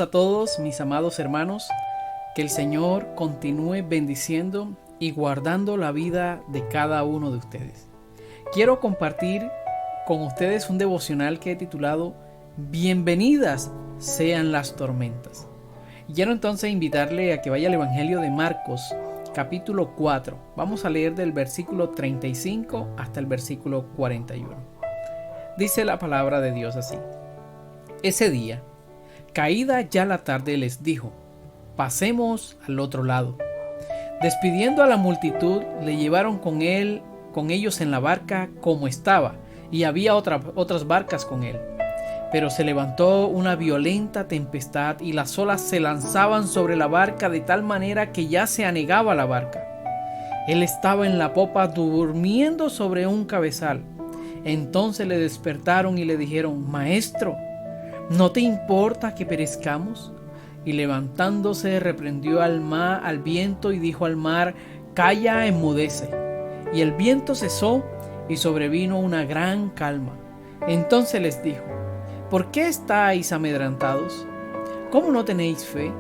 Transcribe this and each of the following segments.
A todos mis amados hermanos, que el Señor continúe bendiciendo y guardando la vida de cada uno de ustedes. Quiero compartir con ustedes un devocional que he titulado Bienvenidas sean las tormentas. Y quiero entonces invitarle a que vaya al Evangelio de Marcos, capítulo 4. Vamos a leer del versículo 35 hasta el versículo 41. Dice la palabra de Dios así: Ese día, caída ya la tarde, les dijo: pasemos al otro lado. Despidiendo a la multitud, le llevaron con ellos en la barca como estaba, y había otras barcas con él. Pero se levantó una violenta tempestad y las olas se lanzaban sobre la barca de tal manera que ya se anegaba la barca. Él estaba en la popa durmiendo sobre un cabezal. Entonces le despertaron y le dijeron: Maestro, ¿no te importa que perezcamos? Y levantándose reprendió al viento y dijo al mar: Calla, enmudece. Y el viento cesó y sobrevino una gran calma. Entonces les dijo: ¿por qué estáis amedrentados? ¿Cómo no tenéis fe?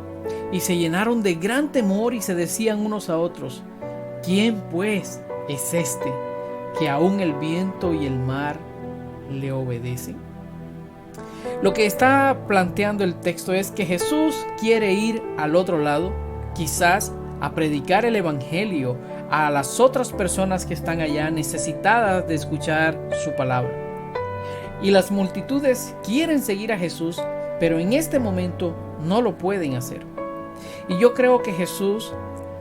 Y se llenaron de gran temor y se decían unos a otros: ¿quién pues es este que aún el viento y el mar le obedecen? Lo que está planteando el texto es que Jesús quiere ir al otro lado, quizás a predicar el evangelio a las otras personas que están allá necesitadas de escuchar su palabra. Y las multitudes quieren seguir a Jesús, pero en este momento no lo pueden hacer. Y yo creo que Jesús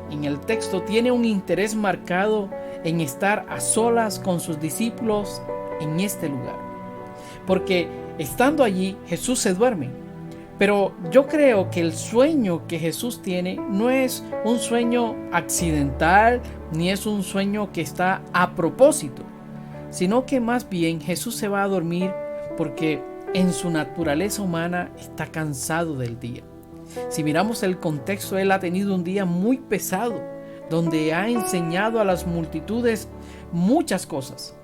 en el texto tiene un interés marcado en estar a solas con sus discípulos en este lugar, porque estando allí, Jesús se duerme. Pero yo creo que el sueño que Jesús tiene no es un sueño accidental, ni es un sueño que está a propósito, sino que más bien Jesús se va a dormir porque en su naturaleza humana está cansado del día. Si miramos el contexto, Él ha tenido un día muy pesado, donde ha enseñado a las multitudes muchas cosas.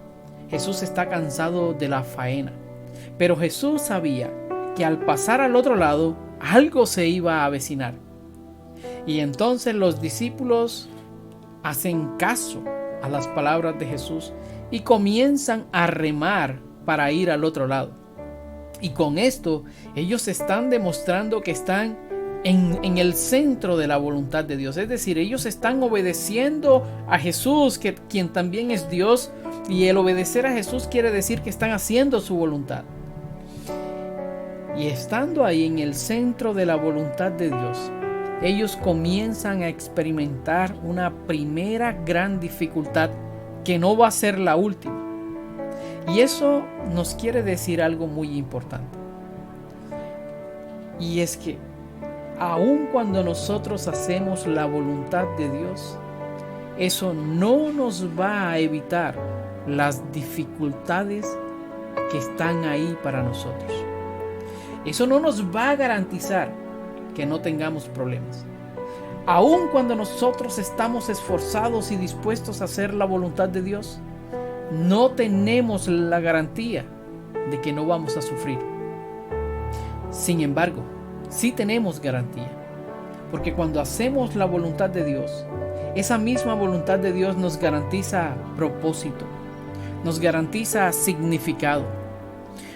Jesús está cansado de la faena. Pero Jesús sabía que al pasar al otro lado, algo se iba a avecinar. Y entonces los discípulos hacen caso a las palabras de Jesús y comienzan a remar para ir al otro lado. Y con esto, ellos están demostrando que están en el centro de la voluntad de Dios. Es decir, ellos están obedeciendo a Jesús, quien también es Dios. Y el obedecer a Jesús quiere decir que están haciendo su voluntad. Y estando ahí en el centro de la voluntad de Dios, ellos comienzan a experimentar una primera gran dificultad que no va a ser la última. Y eso nos quiere decir algo muy importante. Y es que aun cuando nosotros hacemos la voluntad de Dios, eso no nos va a evitar las dificultades que están ahí para nosotros. Eso no nos va a garantizar que no tengamos problemas. Aun cuando nosotros estamos esforzados y dispuestos a hacer la voluntad de Dios, no tenemos la garantía de que no vamos a sufrir. Sin embargo, sí tenemos garantía, porque cuando hacemos la voluntad de Dios, esa misma voluntad de Dios nos garantiza propósito, nos garantiza significado,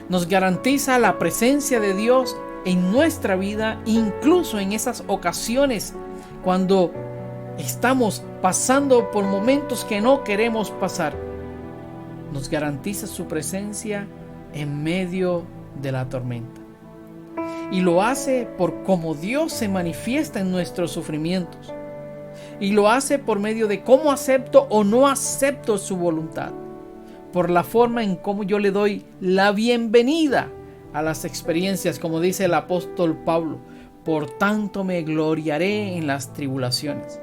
nos garantiza la presencia de Dios en nuestra vida, incluso en esas ocasiones cuando estamos pasando por momentos que no queremos pasar. Nos garantiza su presencia en medio de la tormenta. Y lo hace por cómo Dios se manifiesta en nuestros sufrimientos. Y lo hace por medio de cómo acepto o no acepto su voluntad. Por la forma en cómo yo le doy la bienvenida a las experiencias, como dice el apóstol Pablo: por tanto me gloriaré en las tribulaciones.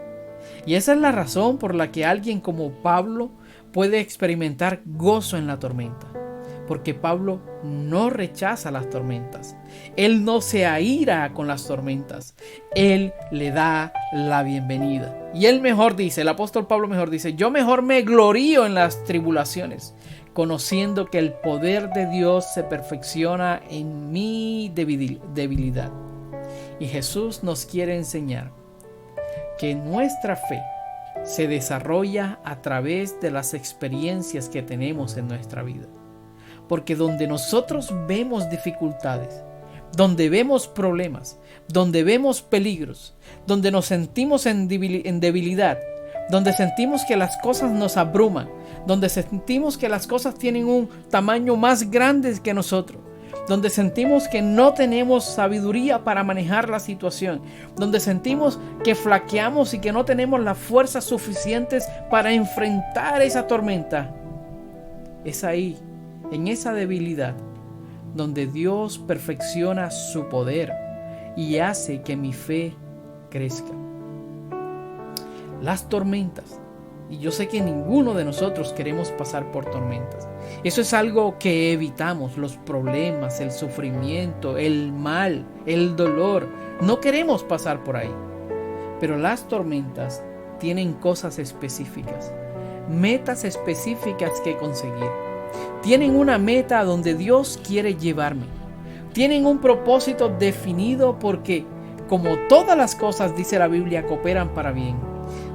Y esa es la razón por la que alguien como Pablo puede experimentar gozo en la tormenta, porque Pablo no rechaza las tormentas, él no se aira con las tormentas, él le da la bienvenida. Y él mejor dice, el apóstol Pablo mejor dice: yo mejor me glorío en las tribulaciones, conociendo que el poder de Dios se perfecciona en mi debilidad. Y Jesús nos quiere enseñar que nuestra fe se desarrolla a través de las experiencias que tenemos en nuestra vida. Porque donde nosotros vemos dificultades, donde vemos problemas, donde vemos peligros, donde nos sentimos en debilidad, donde sentimos que las cosas nos abruman, donde sentimos que las cosas tienen un tamaño más grande que nosotros, donde sentimos que no tenemos sabiduría para manejar la situación, donde sentimos que flaqueamos y que no tenemos las fuerzas suficientes para enfrentar esa tormenta, es ahí, en esa debilidad, donde Dios perfecciona su poder y hace que mi fe crezca. Las tormentas, y yo sé que ninguno de nosotros queremos pasar por tormentas. Eso es algo que evitamos, los problemas, el sufrimiento, el mal, el dolor. No queremos pasar por ahí. Pero las tormentas tienen cosas específicas, metas específicas que conseguir. Tienen una meta a donde Dios quiere llevarme. Tienen un propósito definido porque, como todas las cosas, dice la Biblia, cooperan para bien.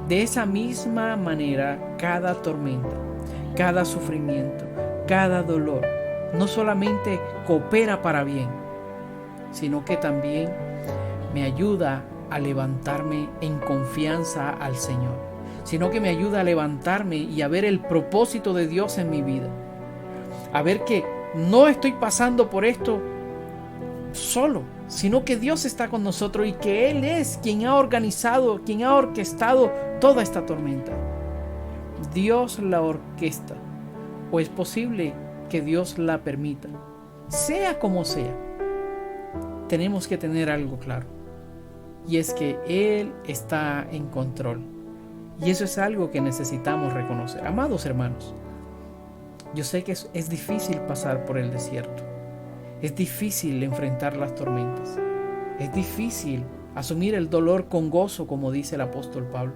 De esa misma manera, cada tormenta, cada sufrimiento, cada dolor, no solamente coopera para bien, sino que también me ayuda a levantarme en confianza al Señor, sino que me ayuda a levantarme y a ver el propósito de Dios en mi vida, a ver que no estoy pasando por esto solo, sino que Dios está con nosotros y que Él es quien ha organizado, quien ha orquestado toda esta tormenta. Dios la orquesta, o es posible que Dios la permita. Sea como sea, tenemos que tener algo claro, y es que Él está en control, y eso es algo que necesitamos reconocer. Amados hermanos, yo sé que es difícil pasar por el desierto. Es difícil enfrentar las tormentas. Es difícil asumir el dolor con gozo, como dice el apóstol Pablo.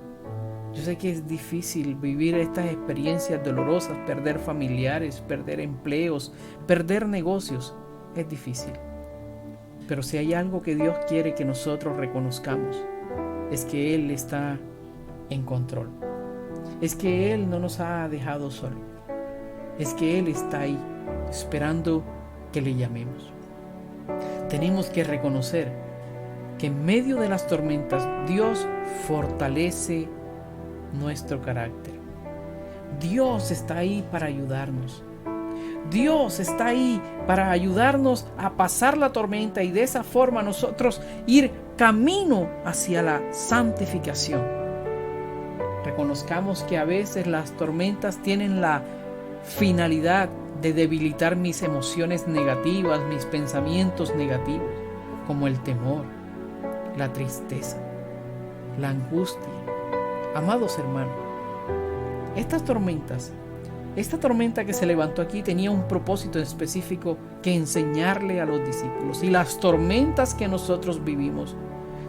Yo sé que es difícil vivir estas experiencias dolorosas, perder familiares, perder empleos, perder negocios. Es difícil. Pero si hay algo que Dios quiere que nosotros reconozcamos, es que Él está en control. Es que Él no nos ha dejado solos. Es que Él está ahí, esperando que le llamemos. Tenemos que reconocer que en medio de las tormentas Dios fortalece nuestro carácter. Dios está ahí para ayudarnos. Dios está ahí para ayudarnos a pasar la tormenta y de esa forma nosotros ir camino hacia la santificación. Reconozcamos que a veces las tormentas tienen la finalidad de debilitar mis emociones negativas, mis pensamientos negativos, como el temor, la tristeza, la angustia. Amados hermanos, esta tormenta que se levantó aquí tenía un propósito específico que enseñarle a los discípulos, y las tormentas que nosotros vivimos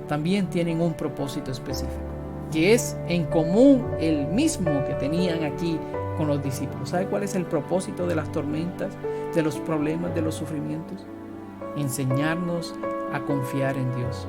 también tienen un propósito específico, que es en común el mismo que tenían aquí con los discípulos. ¿Sabe cuál es el propósito de las tormentas, de los problemas, de los sufrimientos? Enseñarnos a confiar en Dios.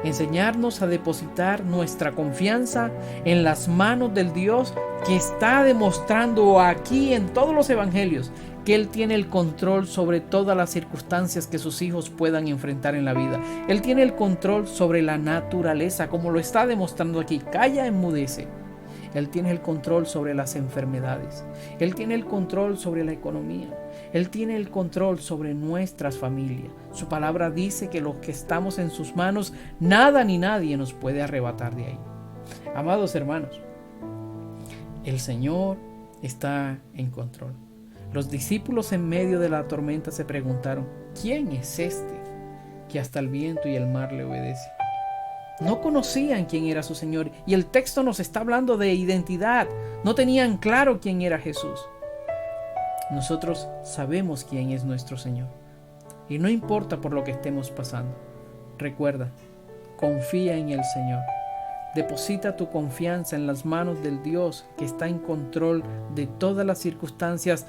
Enseñarnos a depositar nuestra confianza en las manos del Dios que está demostrando aquí en todos los evangelios que Él tiene el control sobre todas las circunstancias que sus hijos puedan enfrentar en la vida. Él tiene el control sobre la naturaleza, como lo está demostrando aquí. Calla, enmudece. Él tiene el control sobre las enfermedades. Él tiene el control sobre la economía. Él tiene el control sobre nuestras familias. Su palabra dice que los que estamos en sus manos, nada ni nadie nos puede arrebatar de ahí. Amados hermanos, el Señor está en control. Los discípulos en medio de la tormenta se preguntaron: ¿quién es este que hasta el viento y el mar le obedece? No conocían quién era su Señor, y el texto nos está hablando de identidad. No tenían claro quién era Jesús. Nosotros sabemos quién es nuestro Señor, y no importa por lo que estemos pasando. Recuerda, confía en el Señor. Deposita tu confianza en las manos del Dios que está en control de todas las circunstancias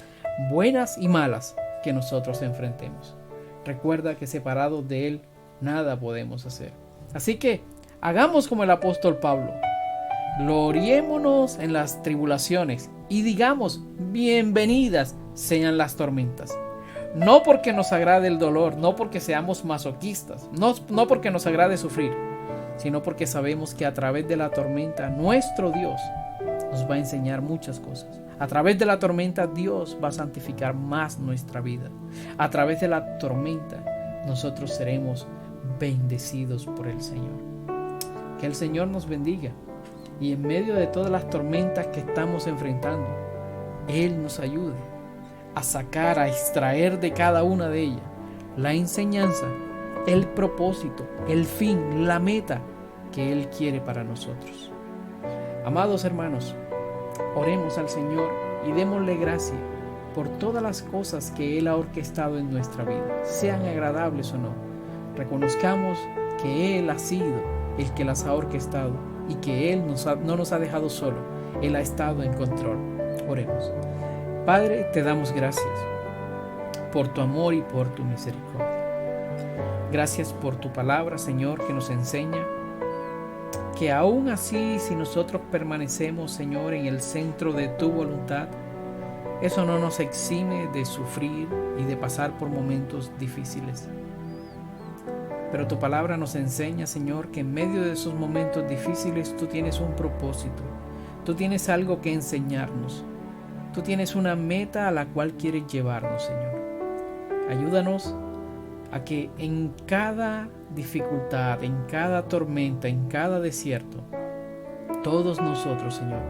buenas y malas que nosotros enfrentemos. Recuerda que separados de Él nada podemos hacer. Así que hagamos como el apóstol Pablo. Gloriémonos en las tribulaciones y digamos, bienvenidas sean las tormentas. No porque nos agrade el dolor, no porque seamos masoquistas, no porque nos agrade sufrir, sino porque sabemos que a través de la tormenta nuestro Dios nos va a enseñar muchas cosas. A través de la tormenta Dios va a santificar más nuestra vida. A través de la tormenta nosotros seremos bendecidos por el Señor. Que el Señor nos bendiga y en medio de todas las tormentas que estamos enfrentando, Él nos ayude a sacar, a extraer de cada una de ellas la enseñanza, el propósito, el fin, la meta que Él quiere para nosotros. Amados hermanos, oremos al Señor y démosle gracia por todas las cosas que Él ha orquestado en nuestra vida, sean agradables o no. Reconozcamos que Él ha sido el que las ha orquestado y que Él no nos ha dejado solo. Él ha estado en control. Oremos. Padre, te damos gracias por tu amor y por tu misericordia. Gracias por tu palabra, Señor, que nos enseña que aún así, si nosotros permanecemos, Señor, en el centro de tu voluntad, eso no nos exime de sufrir y de pasar por momentos difíciles. Pero tu palabra nos enseña, Señor, que en medio de esos momentos difíciles tú tienes un propósito, tú tienes algo que enseñarnos, tú tienes una meta a la cual quieres llevarnos, Señor. Ayúdanos a que en cada dificultad, en cada tormenta, en cada desierto, todos nosotros, Señor,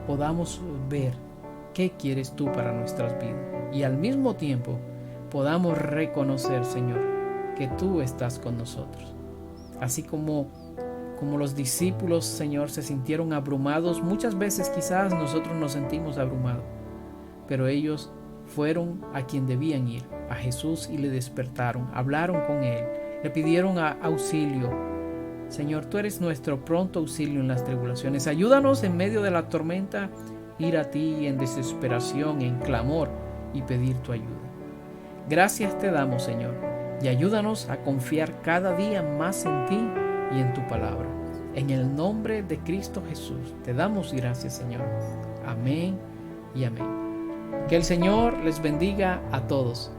podamos ver qué quieres tú para nuestras vidas y al mismo tiempo podamos reconocer, Señor, que tú estás con nosotros. Así como los discípulos, Señor, se sintieron abrumados, muchas veces quizás nosotros nos sentimos abrumados, pero ellos fueron a quien debían ir, a Jesús, y le despertaron, hablaron con Él, le pidieron auxilio. Señor, tú eres nuestro pronto auxilio en las tribulaciones. Ayúdanos en medio de la tormenta ir a ti en desesperación, en clamor y pedir tu ayuda. Gracias te damos, Señor, y ayúdanos a confiar cada día más en ti y en tu palabra. En el nombre de Cristo Jesús te damos gracias, Señor. Amén y amén. Que el Señor les bendiga a todos.